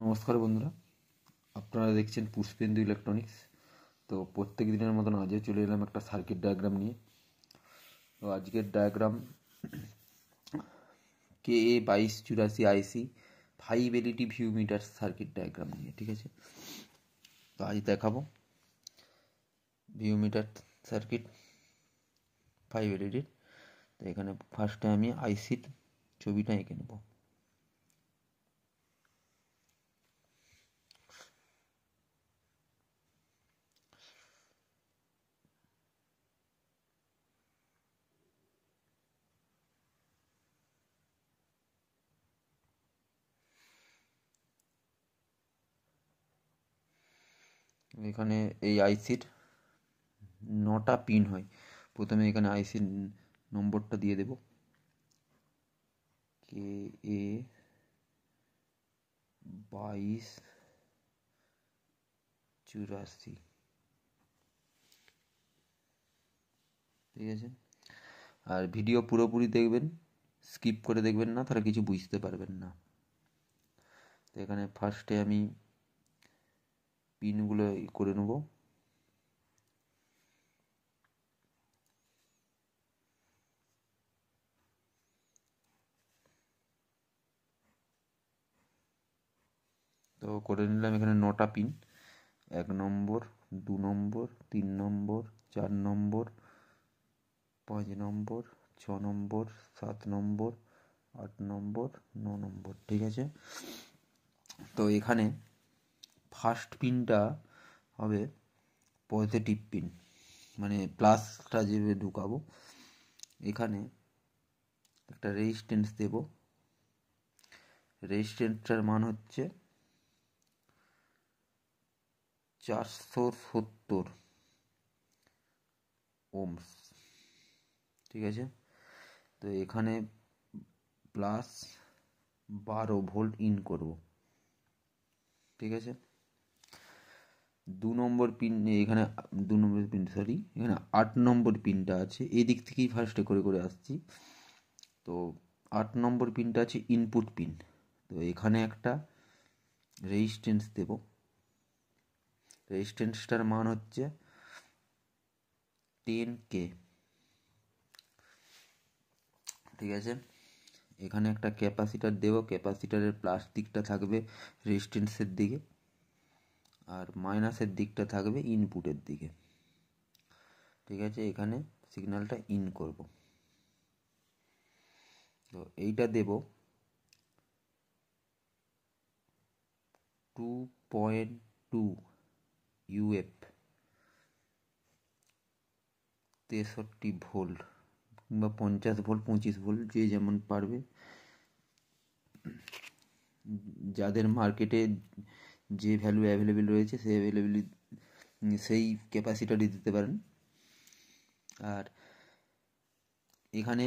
নমস্কার বন্ধুরা, আপনারা দেখছেন পুষ্পেন্দু ইলেকট্রনিক্স। তো প্রত্যেক দিনের মতন আজও চলে এলাম একটা সার্কিট ডায়াগ্রাম নিয়ে। তো আজকের diagram KA2284 IC 5 LED VU meter circuit diagram নিয়ে, ঠিক আছে। তো আজ দেখাবো ভিউ মিটার সার্কিট 5 LED। তো এখানে ফার্স্টে আমি আইসির ছবিটা এঁকে নেব। এখানে এই আইসির 9টা পিন হয়। প্রথমে এখানে আইসির নম্বরটা দিয়ে দেব, KA2284, ঠিক আছে। আর ভিডিও পুরোপুরি দেখবেন, স্কিপ করে দেখবেন না, তাহলে কিছু বুঝতে পারবেন না। তো এখানে ফার্স্টে আমি পিনগুলো করে নেব। তো করে নিলাম এখানে 9টা পিন, 1 নম্বর, 2 নম্বর, 3 নম্বর, 4 নম্বর, 5 নম্বর, 6 নম্বর, 7 নম্বর, 8 নম্বর, 9 নম্বর, ঠিক আছে। তো এখানে ফার্স্ট পিনটা হবে পজিটিভ পিন, মানে প্লাসটা যেভাবে ঢুকাবো। এখানে একটা রেজিস্ট্যান্স দেব। রেজিস্ট্যান্সটার মান হচ্ছে 470 ওহমস, ঠিক আছে। তো এখানে প্লাস 12 ভোল্ট ইন করব, ঠিক আছে। 2 নম্বর পিন, এখানে 2 নম্বর পিন, সরি, এখানে 8 নম্বর পিনটা আছে, এই দিক থেকেই ফার্স্টে করে করে আসছি। তো 8 নম্বর পিনটা আছে ইনপুট পিন। তো এখানে একটা রেজিস্ট্যান্স দেব। রেজিস্ট্যান্সটার মান হচ্ছে 10K, ঠিক আছে। এখানে একটা ক্যাপাসিটার দেব। ক্যাপাসিটারের প্লাস দিকটা থাকবে রেজিস্ট্যান্সের দিকে, আর মাইনাসের দিকটা থাকবে ইনপুটের দিকে, ঠিক আছে। এখানে সিগন্যালটা ইন করব। তো এইটা দেব 2.2 UF, 63 ভোল্ট কিংবা 50 ভোল্ট, 25 ভোল্ট, যে যেমন পারবে। যাদের মার্কেটে যে ভ্যালু অ্যাভেলেবেল রয়েছে সেই ক্যাপাসিটারই দিতে পারেন। আর এখানে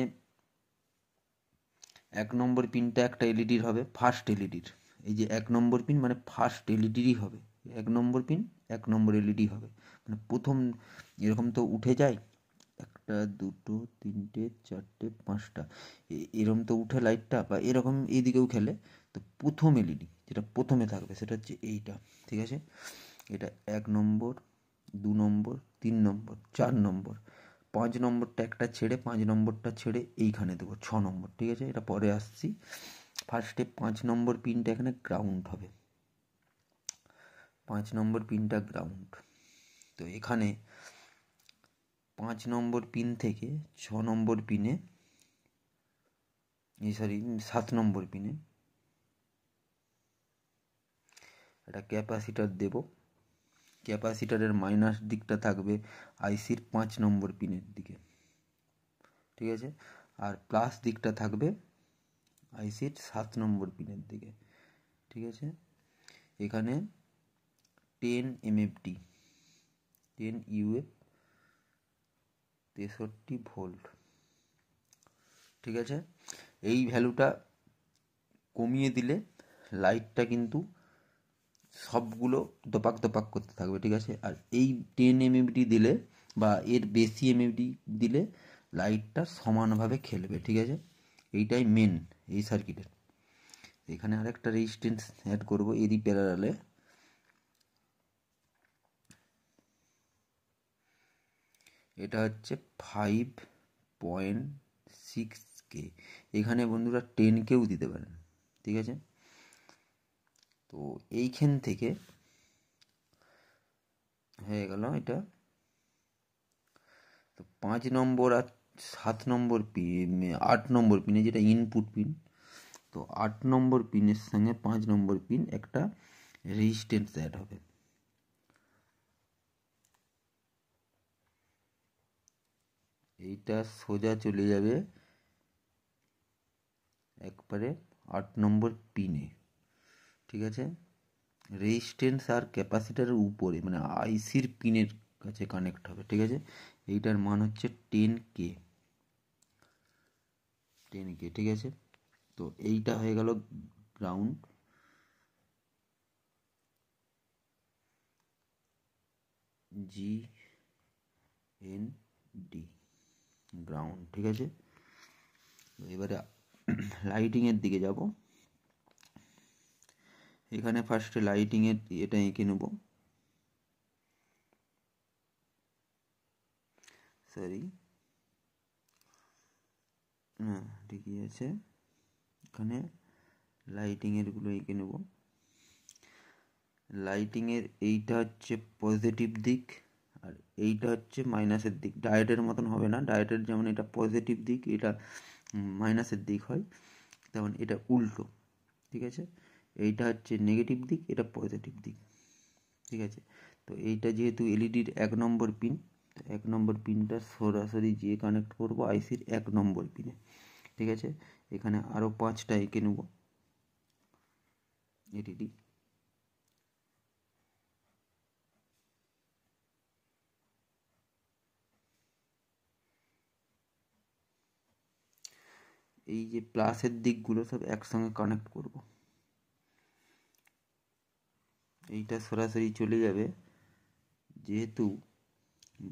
1 নম্বর পিনটা একটা এলইডির হবে, ফার্স্ট এলইডির। এই যে 1 নম্বর পিন মানে ফার্স্ট এলইডিরই হবে। 1 নম্বর পিন 1 নম্বর এলইডি হবে, মানে প্রথম। এরকম তো উঠে যায়, 1, 2, 3, 4, 5টা, এরকম তো উঠে লাইটটা, বা এরকম এইদিকেও খেলে। তো প্রথম এলইডি যেটা প্রথমে থাকবে সেটা হচ্ছে এইটা, ঠিক আছে। এটা 1 নম্বর, 2 নম্বর, 3 নম্বর, 4 নম্বর, 5 নম্বরটা একটা ছেড়ে, 5 নম্বরটা ছেড়ে এইখানে দেবো 6 নম্বর, ঠিক আছে। এটা পরে আসছি। ফার্স্টে 5 নম্বর পিনটা এখানে গ্রাউন্ড হবে, 5 নম্বর পিনটা গ্রাউন্ড। তো এখানে 5 নম্বর পিন থেকে 6 নম্বর পিনে, 7 নম্বর পিনে একটা ক্যাপাসিটার দেব। ক্যাপাসিটারের মাইনাস দিকটা থাকবে আইসির 5 নম্বর পিনের দিকে, ঠিক আছে। আর প্লাস দিকটা থাকবে আইসির 7 নম্বর পিনের দিকে, ঠিক আছে। এখানে 10 MFD, 10 UF, 63 ভোল্ট, ঠিক আছে। এই ভ্যালুটা কমিয়ে দিলে লাইটটা কিন্তু সবগুলো দপাক দপাক করতে থাকবে, ঠিক আছে। আর এই 10 MFD দিলে বা এর বেশি MFD দিলে লাইটটা সমানভাবে খেলবে, ঠিক আছে। এইটাই মেন এই সার্কিটের। এখানে আরেকটা রেজিস্ট্যান্স অ্যাড করব এরই প্যারালালে। এটা হচ্ছে 5.6K। এখানে বন্ধুরা 10Kও দিতে পারেন, ঠিক আছে। তো এইখান থেকে হয়ে গেল এটা। তো 5 নম্বর আর 7 নম্বর পিন, 8 নম্বর পিনে যেটা ইনপুট পিন, তো 8 নম্বর পিনের সঙ্গে 5 নম্বর পিন একটা রেজিস্ট্যান্স অ্যাড হবে। এইটা সোজা চলে যাবে একবারে 8 নম্বর পিনে, ঠিক আছে। রেজিস্ট্যান্স আর ক্যাপাসিটারের উপরে মানে আইসির পিনের কাছে কানেক্ট হবে, ঠিক আছে। এইটার মান হচ্ছে 10K, ঠিক আছে। তো এইটা হয়ে গেল গ্রাউন্ড। GND গ্রাউন্ড, ঠিক আছে। এবারে লাইটিংয়ের দিকে যাব। এখানে ফার্স্টে লাইটিংয়ের এটা এঁকে নেব, সরি না ঠিকই আছে। এখানে লাইটিংয়েরগুলো এঁকে নেব। লাইটিংয়ের এইটা হচ্ছে পজিটিভ দিক আর এইটা হচ্ছে মাইনাসের দিক। ডায়েটের মতন হবে না, ডায়েটের যেমন এটা পজিটিভ দিক, এটা মাইনাসের দিক হয়, তেমন এটা উল্টো, ঠিক আছে। এইটা হচ্ছে নেগেটিভ দিক, এটা পজিটিভ দিক, ঠিক আছে। তো এইটা যেহেতু এলইডির 1 নম্বর পিন, তো 1 নম্বর পিনটা সরাসরি যে কানেক্ট করবো আইসির 1 নম্বর পিনে, ঠিক আছে। এখানে আরও 5টা এঁকে নেব এলইডি। এই যে প্লাসের দিকগুলো সব একসঙ্গে কানেক্ট করব। এইটা সরাসরি চলে যাবে, যেহেতু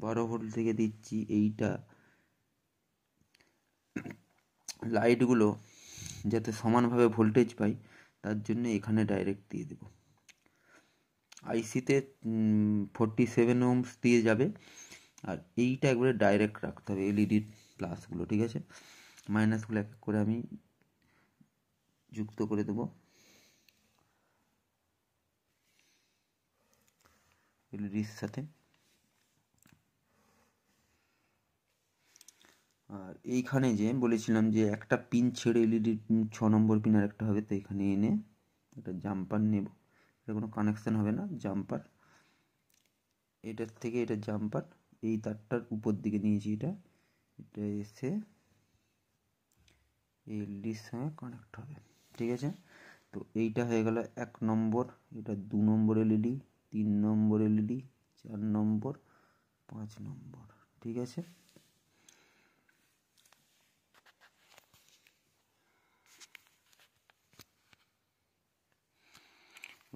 12 ভোল্ট থেকে দিচ্ছি, এইটা লাইটগুলো যাতে সমানভাবে ভোল্টেজ পাই তার জন্য এখানে ডাইরেক্ট দিয়ে দেব। আইসিতে 47 ohms দিয়ে যাবে, আর এইটা একবারে ডাইরেক্ট রাখতে হবে এলইডির প্লাসগুলো, ঠিক আছে। মাইনাসগুলো এক এক করে আমি যুক্ত করে দেবো এলইডির সাথে। আর এইখানে যে বলেছিলাম যে একটা পিন ছেড়ে এলইডির 6 নম্বর পিন আর একটা হবে, তো এখানে এনে একটা জাম্পার নেব। এটা কোনো কানেকশান হবে না, জাম্পার। এটার থেকে এটা জাম্পার, এই তারটার উপর দিকে নিয়েছি, এটা এটা এসে এলইডির সঙ্গে কানেক্ট হবে, ঠিক আছে। তো এইটা হয়ে গেল 1 নম্বর, এটা 2 নম্বর এলইডি, 3 নম্বর এলইডি, 4 নম্বর, 5 নম্বর, ঠিক আছে।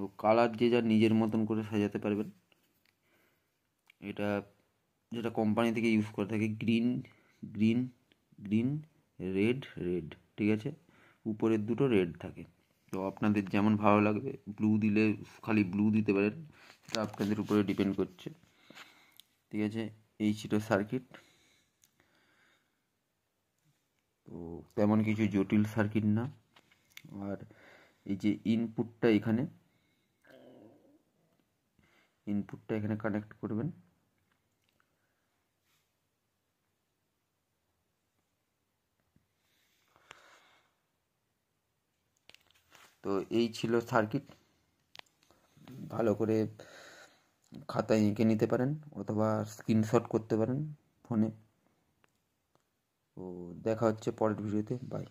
ও কালার যে যা নিজের মতন করে সাজাতে পারবেন। এটা যেটা কোম্পানি থেকে ইউজ করে থাকে, green green green, red red, ঠিক আছে। উপরের দুটো রেড থাকে। তো আপনাদের যেমন ভালো লাগবে, ব্লু দিলে খালি ব্লু দিতে পারেন, এটা আপনাদের উপরে ডিপেন্ড করছে, ঠিক আছে। এই ছিল সার্কিট। তো তেমন কিছু জটিল সার্কিট না। আর এই যে ইনপুটটা এখানে কানেক্ট করবেন। তো এই ছিল সার্কিট। ভালো করে খাতায় এঁকে নিতে পারেন অথবা স্ক্রিনশট করতে পারেন ফোনে। তো দেখা হচ্ছে পরের ভিডিওতে, বাই।